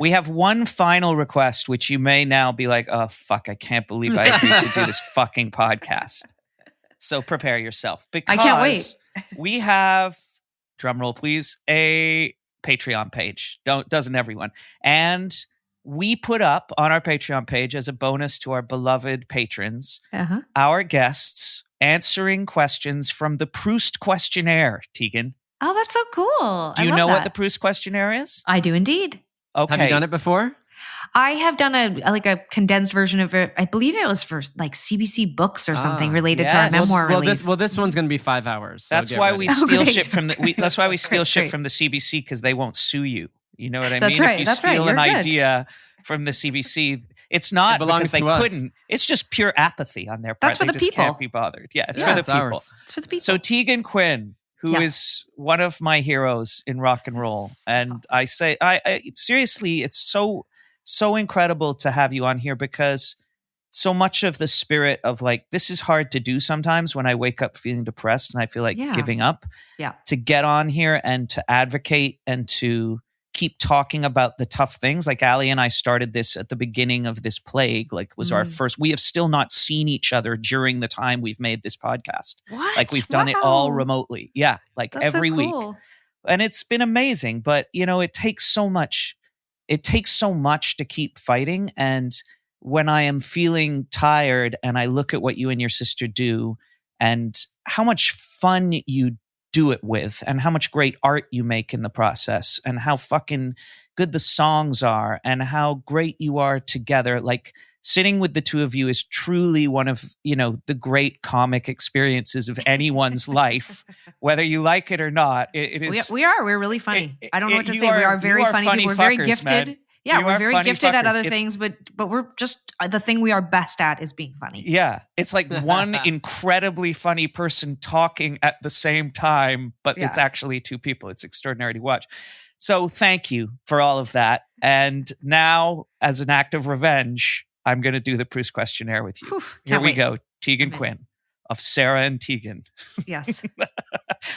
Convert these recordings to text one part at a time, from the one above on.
We have one final request, which you may now be like, oh, fuck, I can't believe I agreed to do this fucking podcast. So prepare yourself. Because I can't wait. We have, drumroll please, a Patreon page. Doesn't everyone? And we put up on our Patreon page as a bonus to our beloved patrons, our guests answering questions from the Proust Questionnaire, Tegan. Oh, that's so cool. Do you know what the Proust Questionnaire is? I do indeed. Okay. Have you done it before? I have done a condensed version of it. I believe it was for like CBC Books or something related to our memoir release. This one's going to be 5 hours. So that's why we steal shit from the. That's why we steal shit Great. from the CBC, because they won't sue you. You know what I mean? That's right. If you That's right. steal You're an good. idea from the CBC, it's not because they couldn't. It's just pure apathy on their part. That's for the just people. Can't be bothered. Yeah, it's for the people. Ours. It's for the people. So Tegan Quin, who is one of my heroes in rock and roll, and I say, I seriously, it's so incredible to have you on here, because so much of the spirit of like, this is hard to do sometimes when I wake up feeling depressed and I feel like giving up. Yeah. To get on here and to advocate and to keep talking about the tough things. Like Ali and I started this at the beginning of this plague, like was our first. We have still not seen each other during the time we've made this podcast. What? Like we've done it all remotely. Yeah. Like That's every so week. cool. And it's been amazing, but you know, it takes so much to keep fighting. And when I am feeling tired and I look at what you and your sister do and how much fun you do it with and how much great art you make in the process and how fucking good the songs are and how great you are together, like sitting with the two of you is truly one of, you know, the great comic experiences of anyone's life, whether you like it or not. It is. We're really funny. I don't know what to say. We are very funny. We're very gifted. Man. Yeah, you we're very gifted at fuckers. other things, but we're just, the thing we are best at is being funny. Yeah. It's like one incredibly funny person talking at the same time, but it's actually two people. It's extraordinary to watch. So thank you for all of that. And now, as an act of revenge, I'm going to do the Proust Questionnaire with you. Whew, Here we wait. go. Tegan Quin of Sara and Tegan. Yes.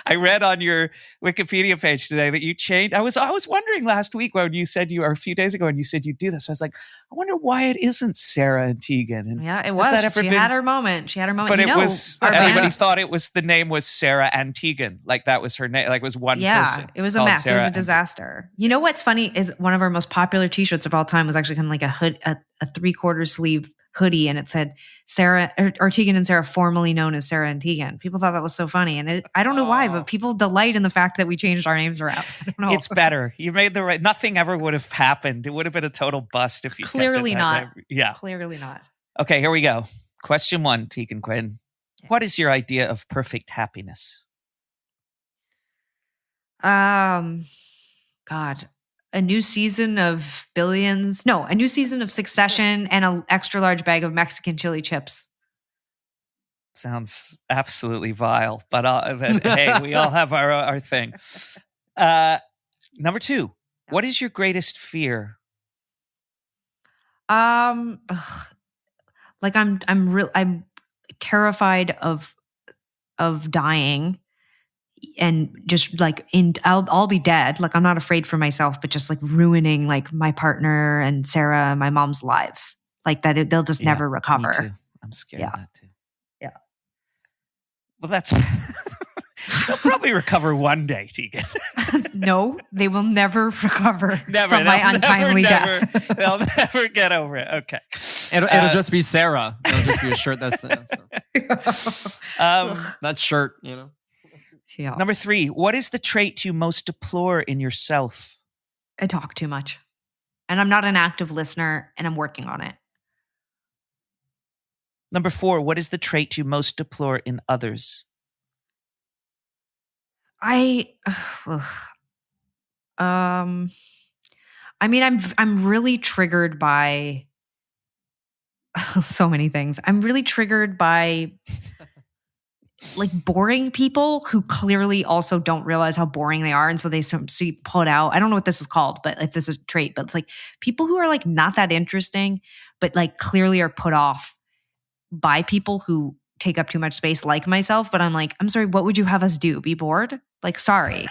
I read on your Wikipedia page today that you changed. I was wondering last week when you said or a few days ago when you said you'd do this. I was like, I wonder why it isn't Sara and Tegan. And yeah, it was. She had her moment. But it was, everybody band, thought the name was Sara and Tegan. Like that was her name. Like it was one person. It was a mess. It was a disaster. You know what's funny is one of our most popular t-shirts of all time was actually kind of like a hood, a 3/4 sleeve hoodie, and it said Sara or Tegan and Sara, formerly known as Sara and Tegan. People thought that was so funny, and I don't know why, but people delight in the fact that we changed our names around. I don't know. It's better. You made the right. Nothing ever would have happened. It would have been a total bust if you clearly not. Yeah, clearly not. Okay, here we go. Question 1, Tegan Quin. What is your idea of perfect happiness? God. A new season of Billions. No, a new season of Succession and an extra large bag of Mexican chili chips. Sounds absolutely vile, but hey, we all have our thing. Number 2, what is your greatest fear? Like I'm terrified of dying. And just like I'll be dead. Like I'm not afraid for myself, but just like ruining like my partner and Sara and my mom's lives. Like that they'll just never recover. Me too. I'm scared of that too. Yeah. Well, that's they'll probably recover one day, Tegan. No, they will never recover from my They'll untimely death. They'll never get over it. Okay. It'll just be Sara. It'll just be a shirt that's that shirt, you know. Yeah. Number 3, what is the trait you most deplore in yourself? I talk too much. And I'm not an active listener, and I'm working on it. Number 4, what is the trait you most deplore in others? I mean, I'm really triggered by so many things. I'm really triggered by like boring people who clearly also don't realize how boring they are. And so they see put out. I don't know what this is called, but if this is a trait, but it's like people who are like not that interesting, but like clearly are put off by people who take up too much space, like myself. But I'm like, I'm sorry, what would you have us do? Be bored? Like, sorry.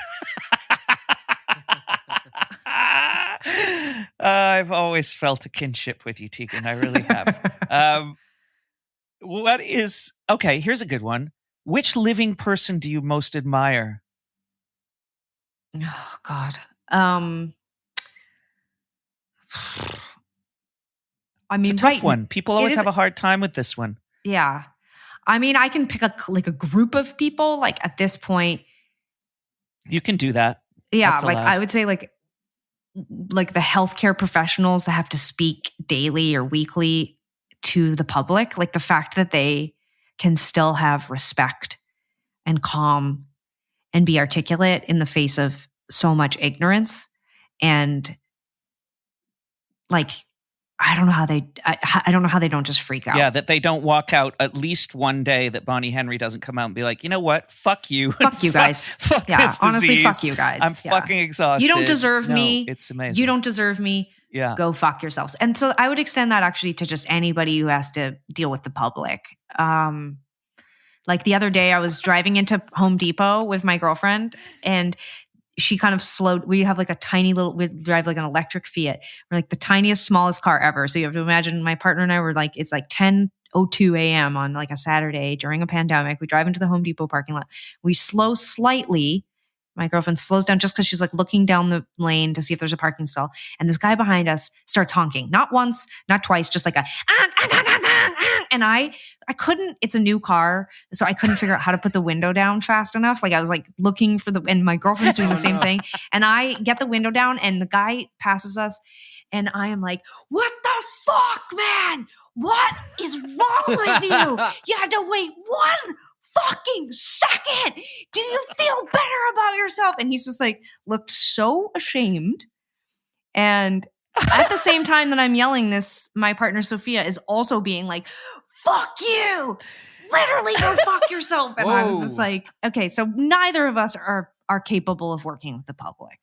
I've always felt a kinship with you, Tegan. I really have. Okay, here's a good one. Which living person do you most admire? Oh God. I It's a mean, tough one. People it always is. have a hard time with this one. Yeah. I mean, I can pick a group of people. Like at this point, You can do that. yeah. That's Like allowed. I would say, like the healthcare professionals that have to speak daily or weekly to the public. Like the fact that they can still have respect and calm and be articulate in the face of so much ignorance, and like I don't know how I don't know how they don't just freak out. Yeah, that they don't walk out at least one day that Bonnie Henry doesn't come out and be like, you know what? Fuck you. Fuck you guys. Fuck Yeah, this honestly, disease. fuck you guys. I'm Yeah. fucking exhausted. You don't deserve No, me. It's amazing. You don't deserve me. Yeah. Go fuck yourselves. And so I would extend that actually to just anybody who has to deal with the public. Like the other day I was driving into Home Depot with my girlfriend, and she kind of slowed. We have like a tiny little, we drive like an electric Fiat. We're like the tiniest, smallest car ever. So you have to imagine my partner and I were like, it's like 10:02 a.m. on like a Saturday during a pandemic. We drive into the Home Depot parking lot. We slow slightly. My girlfriend slows down just because she's like looking down the lane to see if there's a parking stall. And this guy behind us starts honking. Not once, not twice, just like a, and I couldn't, it's a new car. So I couldn't figure out how to put the window down fast enough. Like I was like looking for and my girlfriend's doing the same thing. And I get the window down and the guy passes us. And I am like, what the fuck, man? What is wrong with you? You had to wait one fucking second. Do you feel better about yourself? And he's just like, looked so ashamed. And at the same time that I'm yelling this, my partner Sophia is also being like, fuck you. Literally go fuck yourself. And I was just like, okay, so neither of us are capable of working with the public.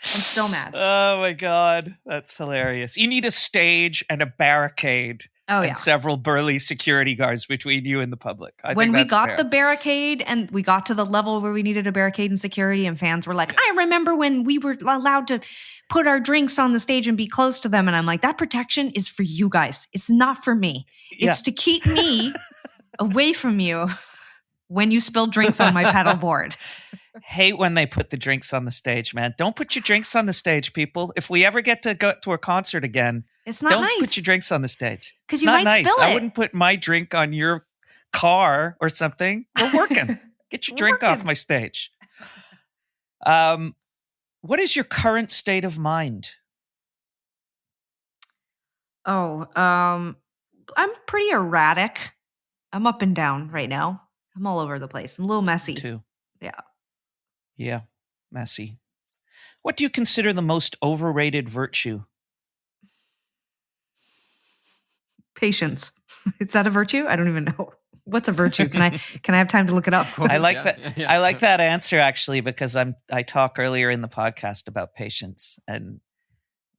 I'm still mad. Oh my God. That's hilarious. You need a stage and a barricade. Oh, yeah. And several burly security guards between you and the public. When we got fair. the barricade and we got to the level where we needed a barricade and security, and fans were like, I remember when we were allowed to put our drinks on the stage and be close to them. And I'm like, that protection is for you guys. It's not for me. It's to keep me away from you when you spill drinks on my pedal board. Hate when they put the drinks on the stage, man. Don't put your drinks on the stage, people. If we ever get to go to a concert again, it's not don't nice. Put your drinks on the stage. Because you might spill it. I wouldn't put my drink on your car or something. We're working. Get your drink off my stage. What is your current state of mind? Oh, I'm pretty erratic. I'm up and down right now. I'm all over the place. I'm a little messy. Me too. Yeah. Yeah, messy. What do you consider the most overrated virtue? Patience. Is that a virtue? I don't even know. What's a virtue? Can I have time to look it up? I like that. Yeah. I like that answer actually, because I talk earlier in the podcast about patience, and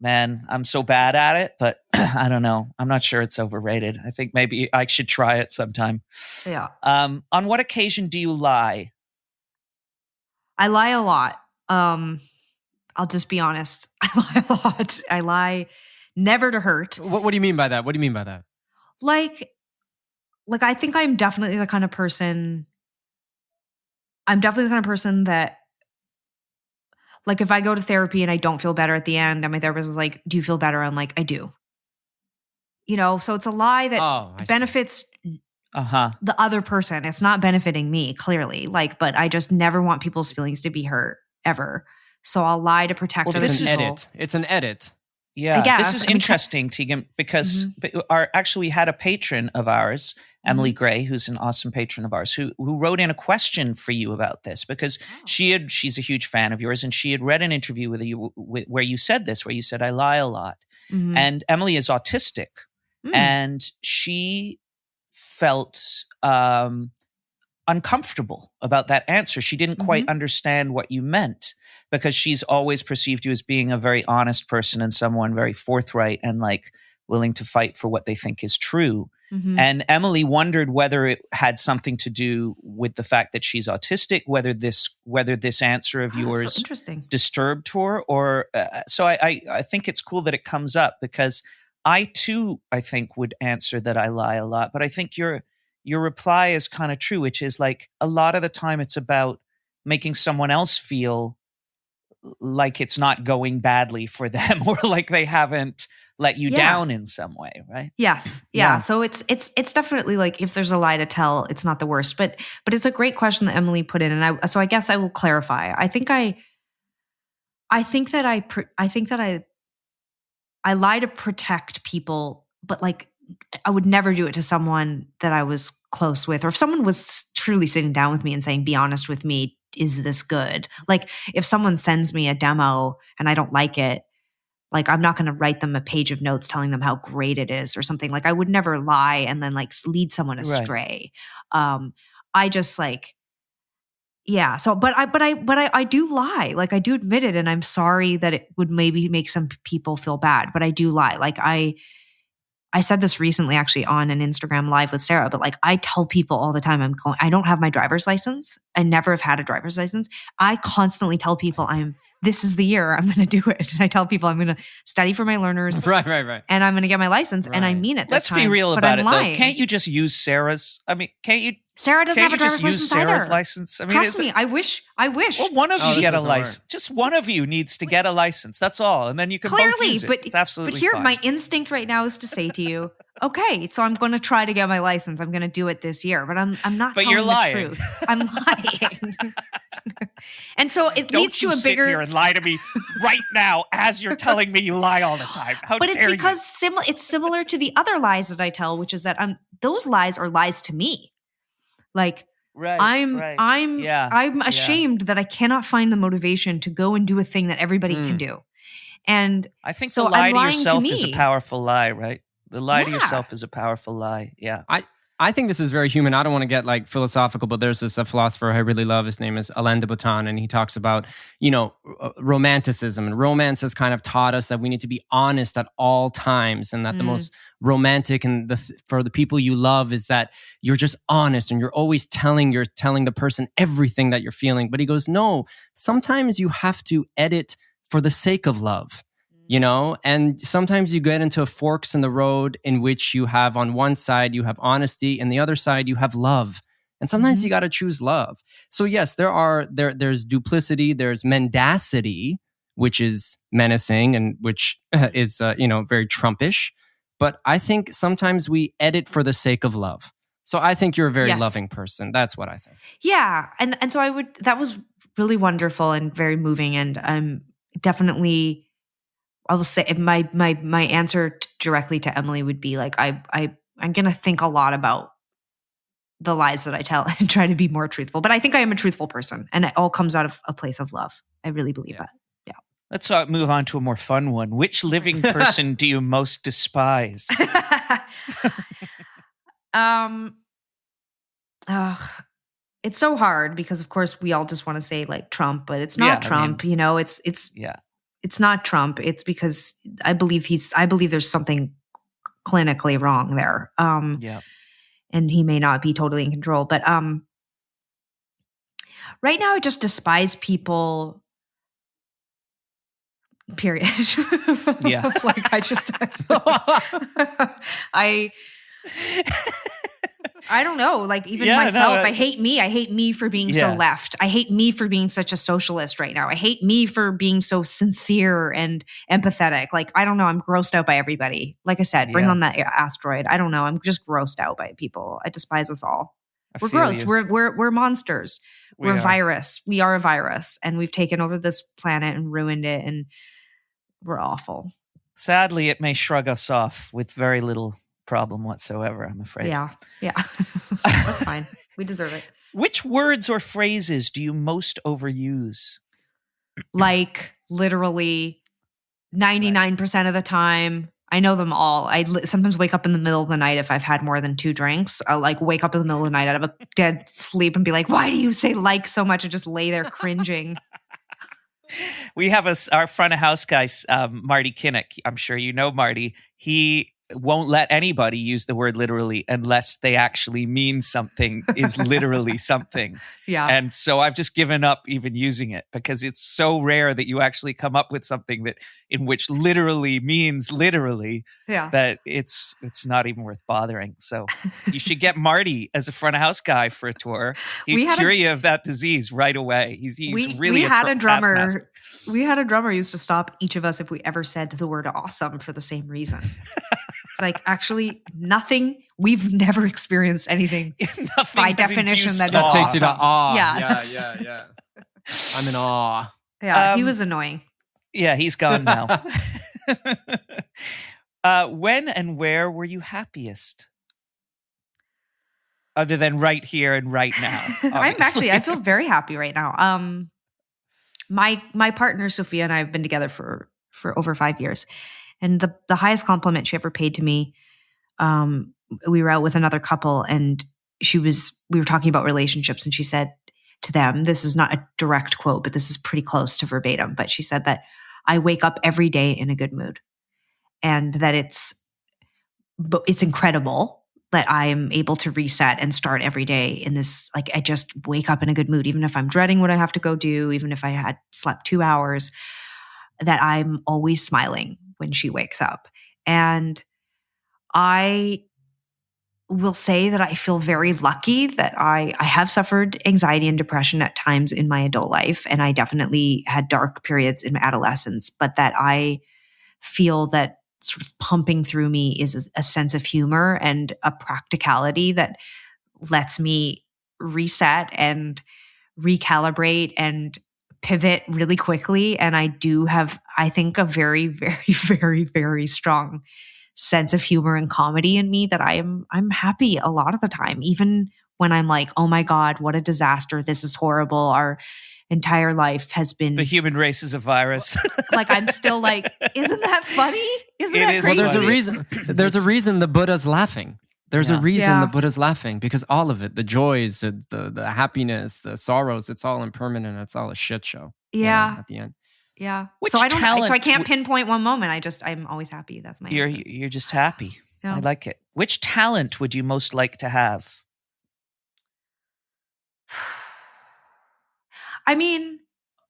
man, I'm so bad at it, but I don't know. I'm not sure it's overrated. I think maybe I should try it sometime. Yeah. On what occasion do you lie? I lie a lot. I'll just be honest. I lie a lot. I lie never to hurt. What do you mean by that? What do you mean by that? Like I think I'm definitely the kind of person. I'm definitely the kind of person that, like, if I go to therapy and I don't feel better at the end, and my therapist is like, "Do you feel better?" I'm like, "I do." You know, so it's a lie that benefits the other person. It's not benefiting me, clearly. Like, but I just never want people's feelings to be hurt ever. So I'll lie to protect other people. It's an edit. Yeah, this is interesting, Tegan, because we had a patron of ours, Emily Gray, who's an awesome patron of ours, who wrote in a question for you about this, because she's a huge fan of yours, and she had read an interview with you where you said this, where you said, I lie a lot. Mm-hmm. And Emily is autistic, and she felt uncomfortable about that answer. She didn't quite understand what you meant, because she's always perceived you as being a very honest person and someone very forthright and like willing to fight for what they think is true. Mhm. And Emily wondered whether it had something to do with the fact that she's autistic, whether this answer of Oh, so yours interesting. disturbed her, or so I think it's cool that it comes up, because I too, I think, would answer that I lie a lot. But I think your reply is kind of true, which is like a lot of the time it's about making someone else feel like it's not going badly for them, or like they haven't let you Yeah. down in some way, right? Yes. Yeah. Yeah. So it's definitely like, if there's a lie to tell, it's not the worst. But it's a great question that Emily put in, and I guess I will clarify. I think I lie to protect people, but like I would never do it to someone that I was close with, or if someone was truly sitting down with me and saying, "Be honest with me, is this good?" Like if someone sends me a demo and I don't like it, like I'm not going to write them a page of notes telling them how great it is or something. Like I would never lie and then like lead someone Right. astray. I just like, yeah. So, I do lie. Like I do admit it, and I'm sorry that it would maybe make some people feel bad, but I do lie. Like I said this recently actually on an Instagram live with Sara, but like I tell people all the time I don't have my driver's license. I never have had a driver's license. I constantly tell people this is the year I'm going to do it. And I tell people I'm going to study for my learners Right. and I'm going to get my license. And I Right. mean it this Let's time. be real but about I'm it, lying. though. Can't you just use Sarah's? I mean, Sarah doesn't can't have you a just driver's use license Sarah's either. license? I mean, Trust me. I wish. well, one of Oh, you this get a doesn't work. license. Just one of you needs to get a license. That's all, and then you can both Clearly, use it. but It's absolutely but here, fine. my instinct right now is to say to you, okay, so I'm going to try to get my license. I'm going to do it this year, but I'm not. But telling you're the lying. truth. I'm lying, and so it Don't leads to you a sit bigger. here and lie to me right now as you're telling me you lie all the time. How But it's dare because it's similar to the other lies that I tell, which is that those lies are lies to me. Like you? Right. I'm Yeah. ashamed that I cannot find the motivation to go and do a thing that everybody can do. And I think so the lie I'm to lying yourself to is a me. powerful lie, right? The lie to Yeah. yourself is a powerful lie. Yeah. I think this is very human. I don't want to get like philosophical, but there's this philosopher I really love. His name is Alain de Botton, and he talks about, romanticism. And romance has kind of taught us that we need to be honest at all times, and that the most romantic and for the people you love is that you're just honest and you're always telling the person everything that you're feeling. But he goes, no, sometimes you have to edit for the sake of love. And sometimes you get into forks in the road in which you have on one side, you have honesty, and the other side, you have love. And sometimes you got to choose love. So yes, there's duplicity, there's mendacity, which is menacing and which is, very Trumpish. But I think sometimes we edit for the sake of love. So I think you're a very loving person. That's what I think. Yeah. And so that was really wonderful and very moving. And definitely, I will say my answer directly to Emily would be like, I'm going to think a lot about the lies that I tell and try to be more truthful. But I think I am a truthful person, and it all comes out of a place of love. I really believe that. Yeah. Let's move on to a more fun one. Which living person do you most despise? It's so hard because, of course, we all just want to say like Trump, but it's not Trump. It's not Trump. It's because I believe there's something clinically wrong there. And he may not be totally in control. But right now I just despise people. Period. Yeah. Like I don't know. Like even myself, I hate me. I hate me for being so left. I hate me for being such a socialist right now. I hate me for being so sincere and empathetic. Like, I don't know. I'm grossed out by everybody. Like I said, bring on that asteroid. I don't know. I'm just grossed out by people. I despise us all. We're gross. We're monsters. We're a virus. We are a virus, and we've taken over this planet and ruined it, and we're awful. Sadly, it may shrug us off with very little problem whatsoever, I'm afraid. Yeah. That's fine. We deserve it. Which words or phrases do you most overuse? Like literally 99% of the time. I know them all. I sometimes wake up in the middle of the night if I've had more than 2 drinks. I'll like wake up in the middle of the night out of a dead sleep and be like, why do you say like so much? And just lay there cringing. We have our front of house guy, Marty Kinnock. I'm sure you know Marty. He won't let anybody use the word literally unless they actually mean something is literally something. Yeah. And so I've just given up even using it because it's so rare that you actually come up with something that in which literally means literally Yeah. that it's not even worth bothering. So you should get Marty as a front of house guy for a tour. He'd cure you of that disease right away. He's really a drummer. taskmaster. We had a drummer who used to stop each of us if we ever said the word awesome for the same reason. It's like, actually, nothing. We've never experienced anything by definition that that takes awesome. you to awe. Yeah. I'm in awe. Yeah, he was annoying. Yeah, he's gone now. When and where were you happiest? Other than right here and right now. I feel very happy right now. My partner Sophia and I have been together for over 5 years, and the highest compliment she ever paid to me. We were out with another couple, and we were talking about relationships, and she said to them, this is not a direct quote, but this is pretty close to verbatim. But she said that I wake up every day in a good mood, and that it's incredible that I am able to reset and start every day in this, like, I just wake up in a good mood, even if I'm dreading what I have to go do, even if I had slept 2 hours, that I'm always smiling when she wakes up. And I will say that I feel very lucky that I have suffered anxiety and depression at times in my adult life. And I definitely had dark periods in adolescence, but that I feel that sort of pumping through me is a sense of humor and a practicality that lets me reset and recalibrate and pivot really quickly. And I do have, I think, a very, very, very, very strong sense of humor and comedy in me that I'm happy a lot of the time, even when I'm like, oh my God, what a disaster. This is horrible. Our entire life has been, the human race is a virus. like, I'm still like, isn't that funny? Isn't It that is crazy? Well, there's a reason the Buddha's laughing. There's a reason the Buddha's laughing, because all of it, the joys, the happiness, the sorrows, it's all impermanent. It's all a shit show. Yeah. At the end. Yeah. Which so talent I can't pinpoint one moment. I'm always happy. That's my answer. You're just happy. Yeah. I like it. Which talent would you most like to have? I mean,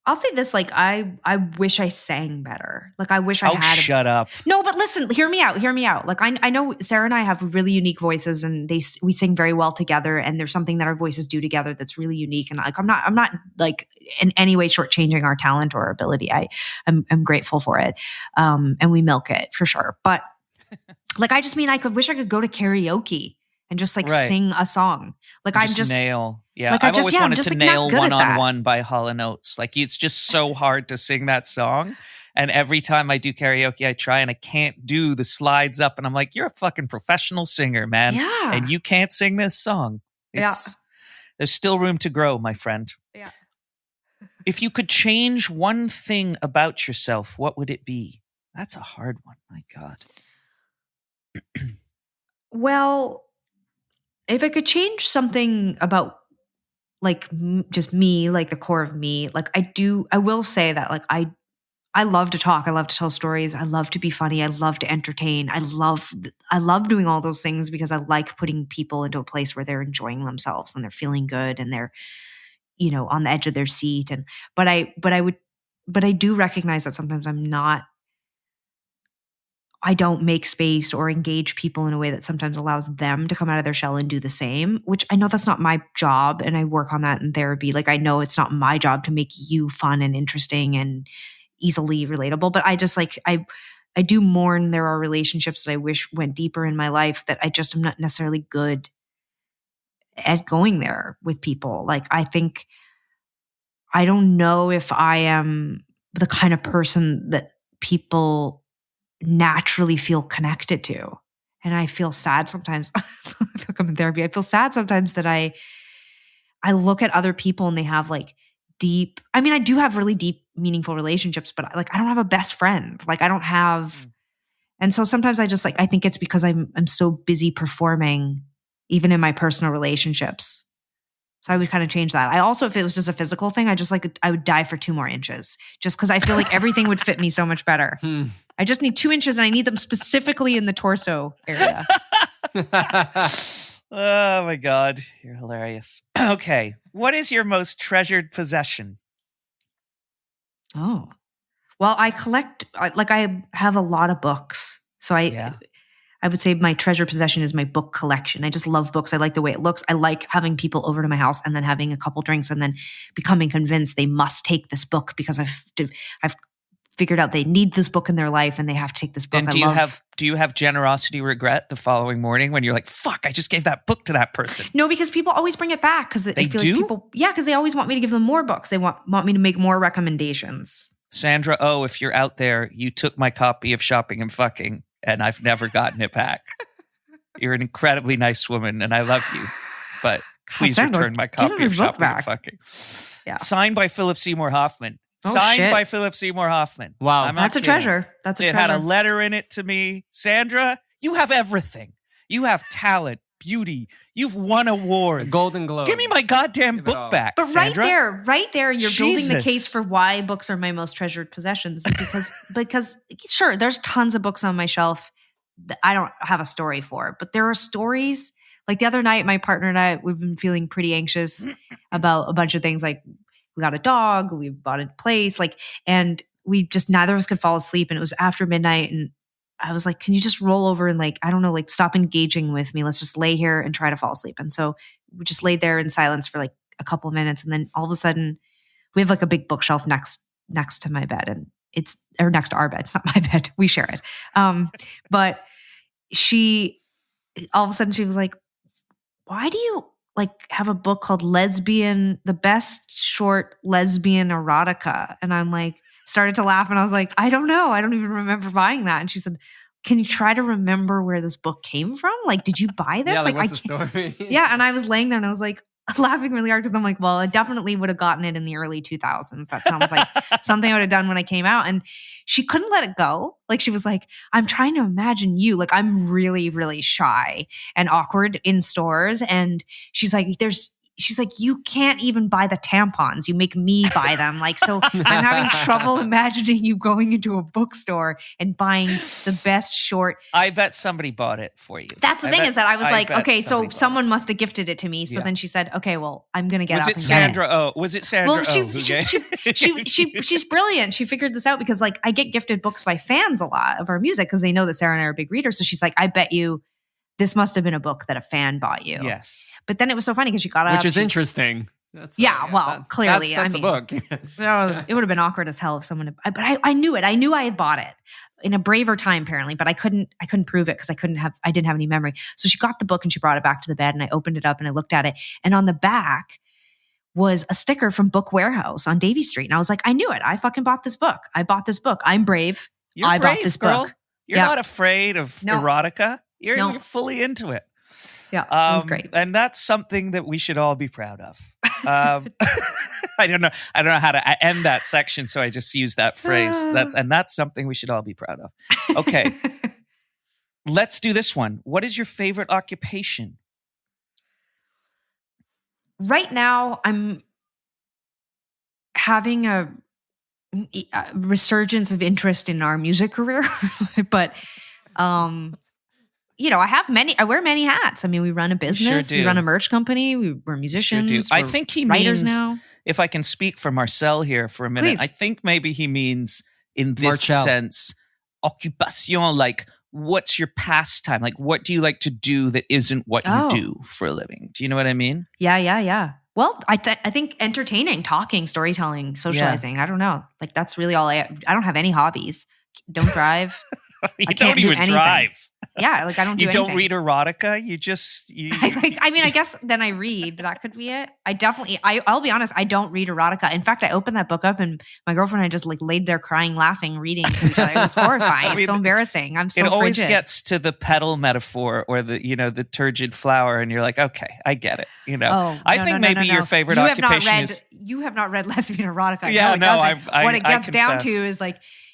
I'll say this, like, I wish I sang better. Like, I wish I had. Shut up. No, but listen, hear me out. Like, I know Sara and I have really unique voices, and we sing very well together, and there's something that our voices do together that's really unique. And like, I'm not like in any way shortchanging our talent or our ability. I'm grateful for it. And we milk it for sure. But like, I just mean, I wish I could go to karaoke and just like sing a song. Like, I'm just nail. Yeah. Like, I've always wanted to like, nail One on One by Hall & Oates. Like, it's just so hard to sing that song. And every time I do karaoke, I try and I can't do the slides up. And I'm like, you're a fucking professional singer, man. Yeah. And you can't sing this song. There's still room to grow, my friend. Yeah. If you could change one thing about yourself, what would it be? That's a hard one. My God. Well, if I could change something about like just me, like the core of me, like I will say that like I love to talk. I love to tell stories. I love to be funny. I love to entertain. I love doing all those things because I like putting people into a place where they're enjoying themselves and they're feeling good and they're, you know, on the edge of their seat. And, but I do recognize that sometimes I don't make space or engage people in a way that sometimes allows them to come out of their shell and do the same, which I know that's not my job. And I work on that in therapy. Like, I know it's not my job to make you fun and interesting and easily relatable, but I just like, I do mourn there are relationships that I wish went deeper in my life that I just am not necessarily good at going there with people. Like, I don't know if I am the kind of person that people naturally feel connected to. And I feel sad sometimes. I feel like I'm in therapy. I feel sad sometimes that I look at other people and they have like deep, I mean, I do have really deep, meaningful relationships, but like, I don't have a best friend. Like, I don't have, and so sometimes I just like, I think it's because I'm so busy performing even in my personal relationships. So I would kind of change that. I also, if it was just a physical thing, I would die for 2 more inches just because I feel like everything would fit me so much better. I just need 2 inches and I need them specifically in the torso area. Oh my God. You're hilarious. Okay. What is your most treasured possession? Oh, well, I have a lot of books. So I would say my treasure possession is my book collection. I just love books. I like the way it looks. I like having people over to my house and then having a couple drinks and then becoming convinced they must take this book because I've figured out they need this book in their life and they have to take this book. And do you have generosity regret the following morning when you're like, fuck, I just gave that book to that person? No, because people always bring it back because they do. Like people, because they always want me to give them more books. They want me to make more recommendations. Sandra, if you're out there, you took my copy of Shopping and Fucking and I've never gotten it back. You're an incredibly nice woman and I love you, but please return my copy of Shopping and Fucking. Yeah. Signed by Philip Seymour Hoffman. Signed by Philip Seymour Hoffman. Wow. That's a treasure. It had a letter in it to me. Sandra, you have everything. You have talent, beauty. You've won awards. A Golden Globe. Give me my goddamn book back, But Sandra. right there, you're building the case for why books are my most treasured possessions. Because sure, there's tons of books on my shelf that I don't have a story for. But there are stories. Like the other night, my partner and I, we've been feeling pretty anxious about a bunch of things like we got a dog, we bought a place, and we just neither of us could fall asleep. And it was after midnight. And I was like, can you just roll over and stop engaging with me? Let's just lay here and try to fall asleep. And so we just laid there in silence for a couple of minutes. And then all of a sudden we have a big bookshelf next to my bed or next to our bed. It's not my bed. We share it. But all of a sudden she was like, why do you have a book called The Best Short Lesbian Erotica? And I'm started to laugh and I was like, I don't know. I don't even remember buying that. And she said, can you try to remember where this book came from? Did you buy this? What's the story? Yeah. And I was laying there and I was laughing really hard because I'm well, I definitely would have gotten it in the early 2000s. That sounds like something I would have done when I came out. And she couldn't let it go. She was like, I'm trying to imagine you. I'm really, really shy and awkward in stores. And she's like, you can't even buy the tampons. You make me buy them. So I'm having trouble imagining you going into a bookstore and buying the best short. I bet somebody bought it for you. That's the thing is that I was okay, so someone must have gifted it to me. So then she said, okay, well, I'm going to get Was up it Sandra O? Was it Sandra O? She's brilliant. She figured this out because I get gifted books by fans a lot of our music because they know that Sarah and I are big readers. So she's like, I bet you this must have been a book that a fan bought you. Yes. But then it was so funny because she got up. Which is interesting. Clearly. That's a book. It would have been awkward as hell if someone had, but I knew it. I knew I had bought it in a braver time apparently, but I couldn't prove it because I didn't have any memory. So she got the book and she brought it back to the bed and I opened it up and I looked at it. And on the back was a sticker from Book Warehouse on Davie Street. And I was like, I knew it. I fucking bought this book. I bought this book. I'm brave. I bought this book. You're not afraid of erotica. You're fully into it. Yeah, it was great. And that's something that we should all be proud of. I don't know how to end that section, so I just use that phrase. That's something we should all be proud of. Okay. Let's do this one. What is your favorite occupation? Right now, I'm having a resurgence of interest in our music career, but I wear many hats. I mean, we run a business, we run a merch company, we're musicians. Sure I think he means, now. If I can speak for Marcel here for a minute, please. I think maybe he means in this sense, occupation, what's your pastime? What do you like to do that isn't what you do for a living? Do you know what I mean? Yeah. Well, I think entertaining, talking, storytelling, socializing. Yeah. I don't know. That's really all I don't have any hobbies. Don't drive. You don't even drive. Yeah, I don't do anything. You don't read erotica? I guess then I read. That could be it. I'll be honest, I don't read erotica. In fact, I opened that book up and my girlfriend and I just laid there crying, laughing, reading to each other. It was horrifying. It's so embarrassing. I'm so It always frigid. Gets to the petal metaphor or the turgid flower and you're like, okay, I get it. I think maybe your favorite occupation is... You have not read lesbian erotica. Yeah, what it gets down to is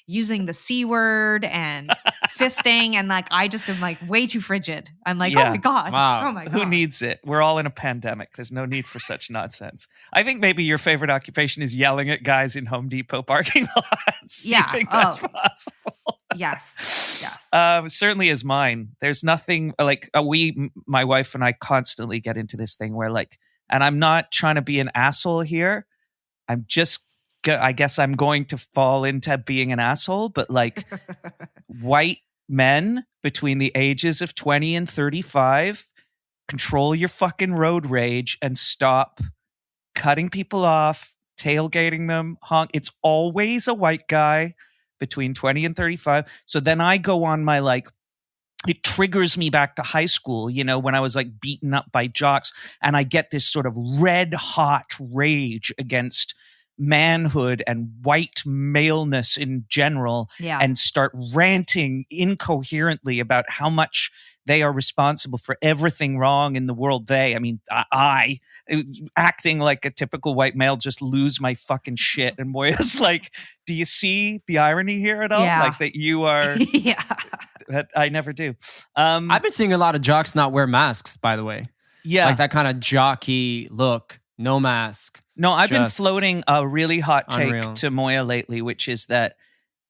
using the C word and fisting and I just am way too frigid. I'm oh my God. Wow. Oh my God. Who needs it? We're all in a pandemic. There's no need for such nonsense. I think maybe your favorite occupation is yelling at guys in Home Depot parking lots. Do you think that's possible? Yes. Certainly is mine. There's nothing like my wife and I constantly get into this thing where like, and I'm not trying to be an asshole here. I guess I'm going to fall into being an asshole, but like white men between the ages of 20 and 35, control your fucking road rage and stop cutting people off, tailgating them, It's always a white guy between 20 and 35. So then I go on my like, it triggers me back to high school, when I was like beaten up by jocks, and I get this sort of red hot rage against manhood and white maleness in general, and start ranting incoherently about how much they are responsible for everything wrong in the world. I acting like a typical white male, just lose my fucking shit. And Moya's like, do you see the irony here at all? Yeah. Like that you are... Yeah. That I never do. I've been seeing a lot of jocks not wear masks, by the way. Yeah. Like that kind of jockey look, no mask. No, I've been floating a really hot take unreal. to Moya lately, which is that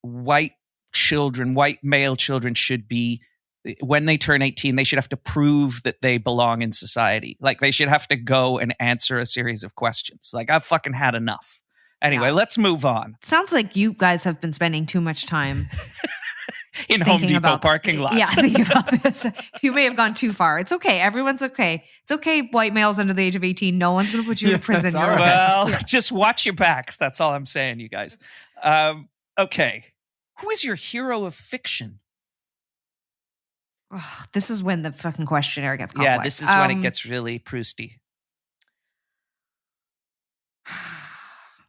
white male children should be, when they turn 18, they should have to prove that they belong in society. Like they should have to go and answer a series of questions. Like I've fucking had enough. Anyway, let's move on. Sounds like you guys have been spending too much time in Home Depot parking lots. Yeah, thinking about this. You may have gone too far. It's okay. Everyone's okay. It's okay, white males under the age of 18. No one's going to put you in prison. All right. Well, just watch your backs. That's all I'm saying, you guys. Okay. Who is your hero of fiction? Oh, this is when the fucking questionnaire gets complex. Yeah, this is when it gets really Prousty.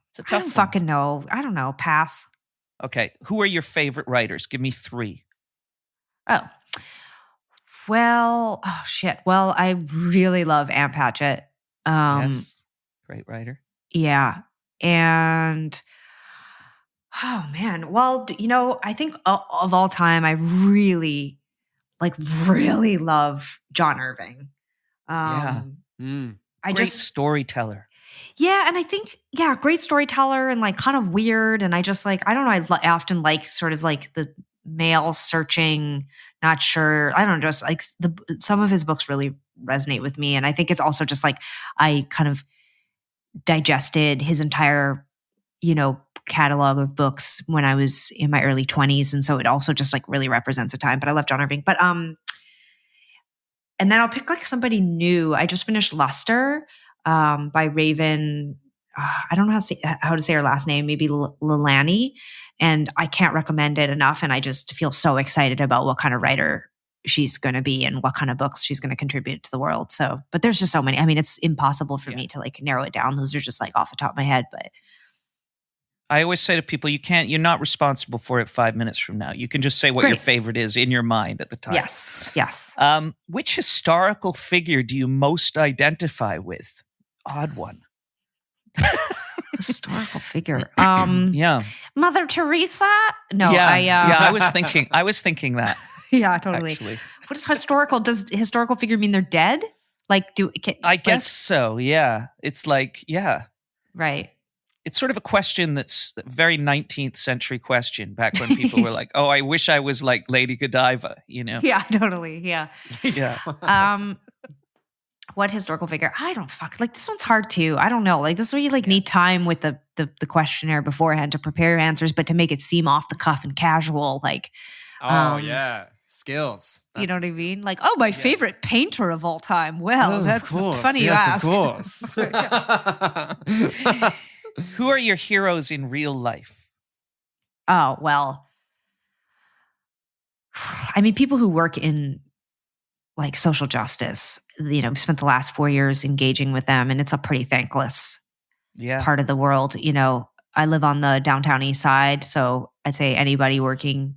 It's a tough I don't fucking know. I don't know. Pass. Okay. Who are your favorite writers? Give me 3. Oh. Well, shit. Well, I really love Anne Patchett. Yes. Great writer. Yeah. And, oh man. Well, I think of all time, I really love John Irving. Great storyteller. Yeah, and I think, great storyteller and like kind of weird. And I just like, I don't know, I often like sort of like the male searching, not sure. I don't know, just like some of his books really resonate with me. And I think it's also just like, I kind of digested his entire, catalog of books when I was in my early 20s. And so it also just like really represents a time, but I love John Irving. But, and then I'll pick like somebody new. I just finished Luster. By Raven, I don't know how to say her last name, maybe Lilani, and I can't recommend it enough. And I just feel so excited about what kind of writer she's going to be and what kind of books she's going to contribute to the world. So, but there's just so many. I mean, it's impossible for me to like narrow it down. Those are just like off the top of my head. But I always say to people, you're not responsible for it 5 minutes from now. You can just say what your favorite is in your mind at the time. Yes. Which historical figure do you most identify with? Odd one. Historical figure. Yeah. Mother Teresa? No, I was thinking that. Yeah, totally. Actually. What is historical? Does historical figure mean they're dead? Like, I guess so. Yeah. It's like, right. It's sort of a question that's a very 19th century question back when people were like, oh, I wish I was like Lady Godiva, Yeah, totally. Yeah. Yeah. What historical figure? I don't like this one's hard too. I don't know. Like this is where you like need time with the questionnaire beforehand to prepare your answers, but to make it seem off the cuff and casual, like skills. You know what I mean? Like, my favorite painter of all time. Well, that's funny you ask. Of course. Who are your heroes in real life? Oh, well. I mean, people who work in like social justice, we spent the last 4 years engaging with them, and it's a pretty thankless part of the world. I live on the downtown east side, so I'd say anybody working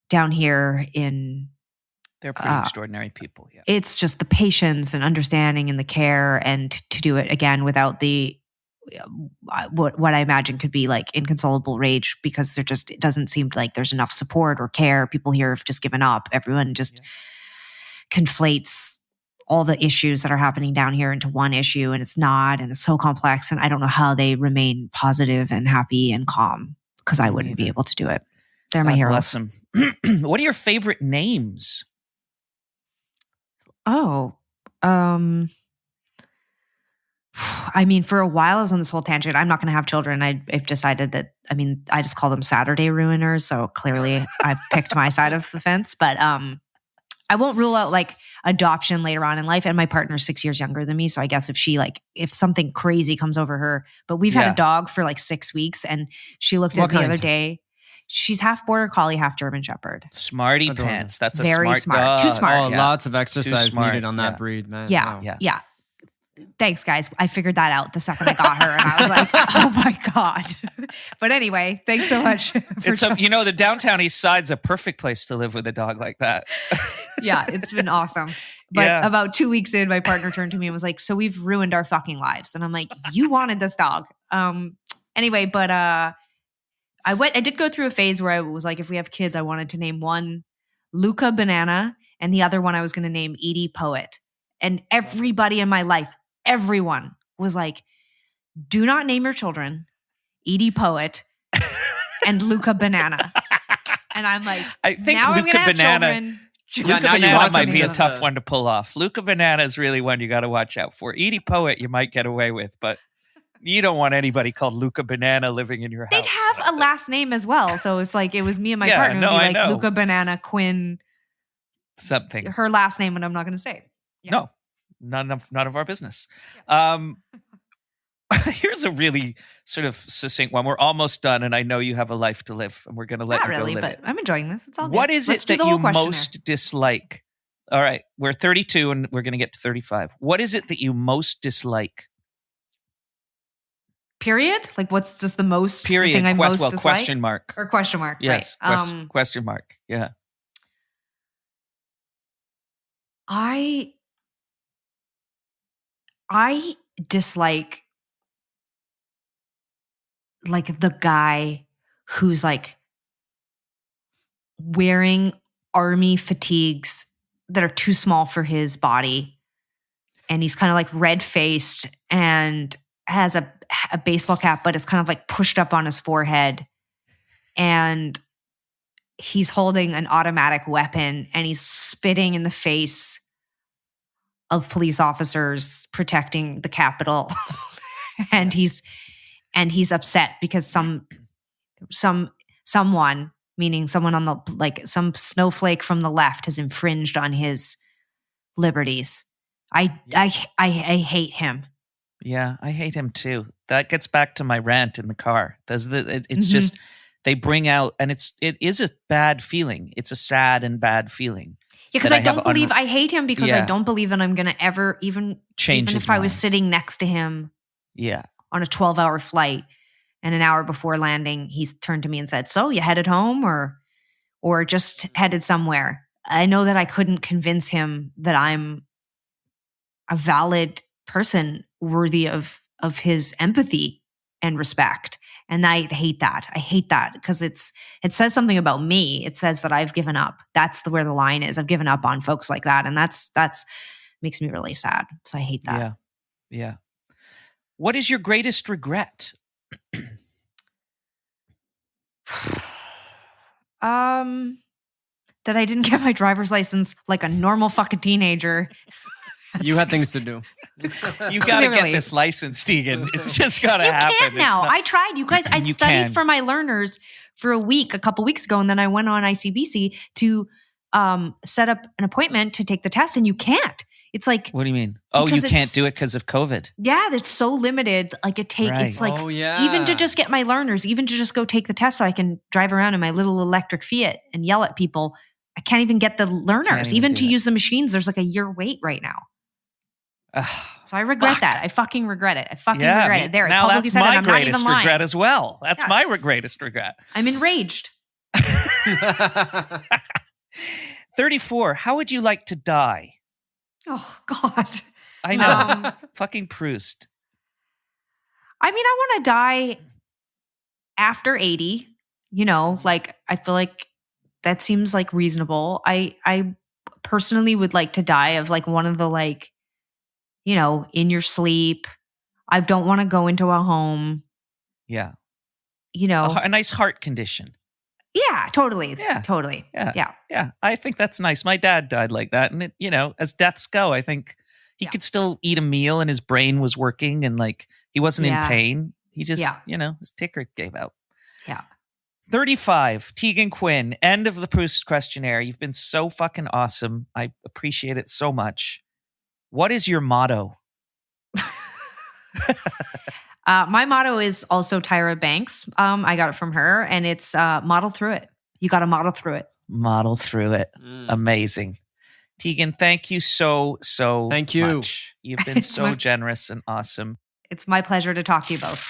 down here they're pretty extraordinary people. Yeah. It's just the patience and understanding and the care, and to do it again without the what I imagine could be like inconsolable rage, because it doesn't seem like there's enough support or care. People here have just given up. Everyone just conflates all the issues that are happening down here into one issue, and it's not, and it's so complex, and I don't know how they remain positive and happy and calm, because I wouldn't be able to do it. They're my God heroes. bless them. What are your favorite names? Oh, I mean, for a while I was on this whole tangent. I'm not going to have children. I've decided that, I mean, I just call them Saturday ruiners. So clearly I've picked my side of the fence, but I won't rule out like adoption later on in life. And my partner's 6 years younger than me. So I guess if something crazy comes over her, but we've had a dog for like 6 weeks, and she looked at it the other day. She's half border collie, half German shepherd. Smarty pants. That's a Very smart smart. dog. Too smart. Oh, lots of exercise smart. needed on that breed, man. Yeah. Wow. Yeah. Thanks, guys. I figured that out the second I got her, and I was like, "Oh my god!" But anyway, thanks so much. The downtown East Side's a perfect place to live with a dog like that. Yeah, it's been awesome. But about 2 weeks in, my partner turned to me and was like, "So we've ruined our fucking lives." And I'm like, "You wanted this dog." Anyway, but I did go through a phase where I was like, if we have kids, I wanted to name one Luca Banana, and the other one I was going to name Edie Poet. And everybody in my life, everyone was like, do not name your children Edie Poet and Luca Banana. And I'm like, I think now Luca Banana. Luca Banana might be a tough one to pull off. Luca Banana is really one you got to watch out for. Edie Poet you might get away with, but you don't want anybody called Luca Banana living in your house. They'd have a last name as well. So if like it was me and my partner, it would be like Luca Banana Quin something. Her last name, and I'm not going to say it. Yeah. No, none of our business. Yeah. Here's a really sort of succinct one. We're almost done, and I know you have a life to live, and we're going to let you go live but it. I'm enjoying this. It's all good. What is it that you most dislike? All right, we're 32, and we're going to get to 35. What is it that you most dislike? Period? Like, what's just the most period? Thing I most dislike? Question mark or question mark? Yes, right. question mark. Yeah. I dislike like the guy who's like wearing army fatigues that are too small for his body, and he's kind of like red-faced and has a baseball cap, but it's kind of like pushed up on his forehead, and he's holding an automatic weapon, and he's spitting in the face of police officers protecting the Capitol. and he's upset because someone, meaning someone on the, like some snowflake from the left, has infringed on his liberties. I hate him. Yeah, I hate him too. That gets back to my rant in the car. It's just, they bring out, and it is a bad feeling. It's a sad and bad feeling. Yeah, because I don't believe I hate him because I don't believe that I'm going to ever even change his if I mind. was sitting next to him on a 12-hour flight, and an hour before landing, he turned to me and said, "So you headed home or just headed somewhere?" I know that I couldn't convince him that I'm a valid person worthy of his empathy and respect. And I hate that. I hate that because it says something about me. It says that I've given up. That's where the line is. I've given up on folks like that. And that's makes me really sad. So I hate that. Yeah. What is your greatest regret? That I didn't get my driver's license like a normal fucking teenager. You had things to do. You got to get this license, Tegan. It's just got to happen. You can't now. I tried. You guys, I studied for my learners for a couple weeks ago, and then I went on ICBC to set up an appointment to take the test, and you can't. It's like, what do you mean? Oh, you can't do it because of COVID. Yeah, it's so limited. Like it's like even to just get my learners, even to just go take the test so I can drive around in my little electric Fiat and yell at people. I can't even get the learners. Even to use the machines, there's like a year wait right now. So I regret that. I fucking regret it. I fucking regret it. There, now I that's my greatest regret as well. That's my greatest regret. I'm enraged. 34. How would you like to die? Oh, God. I know. Fucking Proust. I mean, I want to die after 80. You know, like, I feel like that seems like reasonable. I personally would like to die of like one of the like, you know, in your sleep. I don't want to go into a home. Yeah. You know. A nice heart condition. Yeah, totally. Yeah. Totally. Yeah. Yeah. Yeah. I think that's nice. My dad died like that. And, as deaths go, I think he Yeah. could still eat a meal and his brain was working and like he wasn't in Yeah. pain. He just, Yeah. his ticker gave out. Yeah. 35, Tegan Quin, end of the Proust Questionnaire. You've been so fucking awesome. I appreciate it so much. What is your motto? My motto is also Tyra Banks. I got it from her, and it's model through it. You got to model through it. Model through it. Amazing. Tegan, thank you so Thank you. much. You've been so generous and awesome. It's my pleasure to talk to you both.